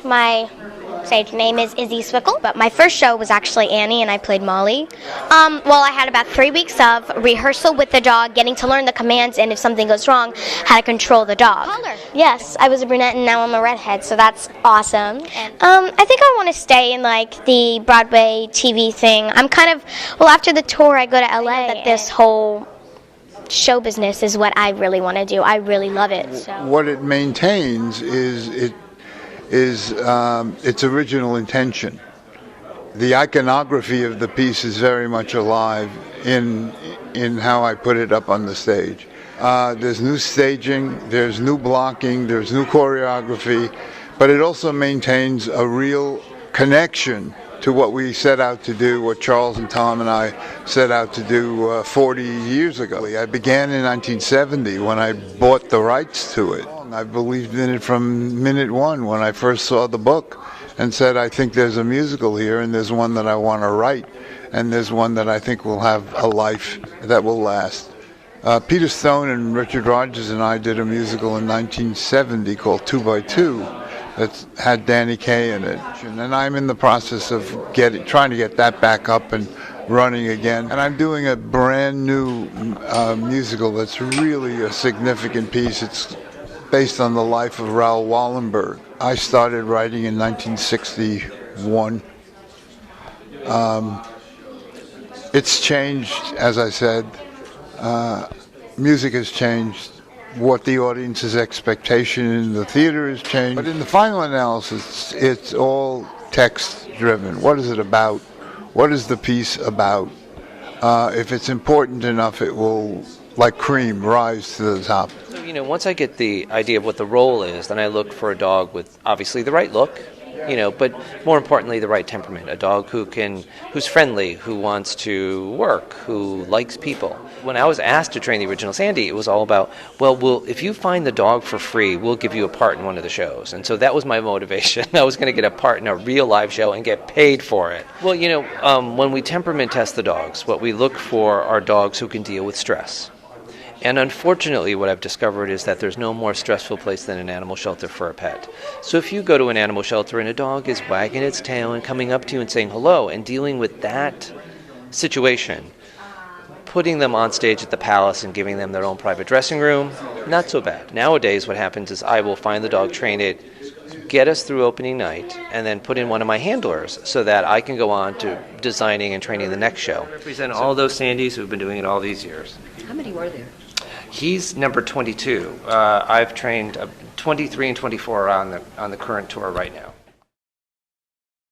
My stage name is Issie Swickle, but my first show was actually Annie, and I played Molly. Well, I had about 3 weeks of rehearsal with the dog, getting to learn the commands, and if something goes wrong, how to control the dog. Color. Yes, I was a brunette, and now I'm a redhead, so that's awesome. I think I want to stay in like the Broadway TV thing. I'm kind of, well, after the tour, I go to LA. That this whole show business is what I really want to do. I really love it. So. What it maintains is its original intention. The iconography of the piece is very much alive in how I put it up on the stage. There's new staging, there's new blocking, there's new choreography, but it also maintains a real connection to what we set out to do, what Charles and Tom and I set out to do 40 years ago. I began in 1970 when I bought the rights to it. I believed in it from minute one when I first saw the book and said, I think there's a musical here, and there's one that I want to write, and there's one that I think will have a life that will last. Peter Stone and Richard Rodgers and I did a musical in 1970 called 2 by 2 that had Danny Kaye in it. And I'm in the process of trying to get that back up and running again. And I'm doing a brand new musical that's really a significant piece. It's based on the life of Raoul Wallenberg. I started writing in 1961. It's changed, as I said. Music has changed. What the audience's expectation in the theater has changed. But in the final analysis, it's all text-driven. What is it about? What is the piece about? If it's important enough, it will, like cream, rise to the top. So, once I get the idea of what the role is, then I look for a dog with obviously the right look, but more importantly, the right temperament. A dog who's friendly, who wants to work, who likes people. When I was asked to train the original Sandy, it was all about, if you find the dog for free, we'll give you a part in one of the shows. And so that was my motivation. I was going to get a part in a real live show and get paid for it. Well, when we temperament test the dogs, what we look for are dogs who can deal with stress. And unfortunately, what I've discovered is that there's no more stressful place than an animal shelter for a pet. So if you go to an animal shelter and a dog is wagging its tail and coming up to you and saying hello and dealing with that situation, putting them on stage at the Palace and giving them their own private dressing room, not so bad. Nowadays, what happens is I will find the dog, train it, get us through opening night, and then put in one of my handlers so that I can go on to designing and training the next show. I represent all those Sandys who've been doing it all these years. How many were there? He's number 22. I've trained 23 and 24 on the current tour right now.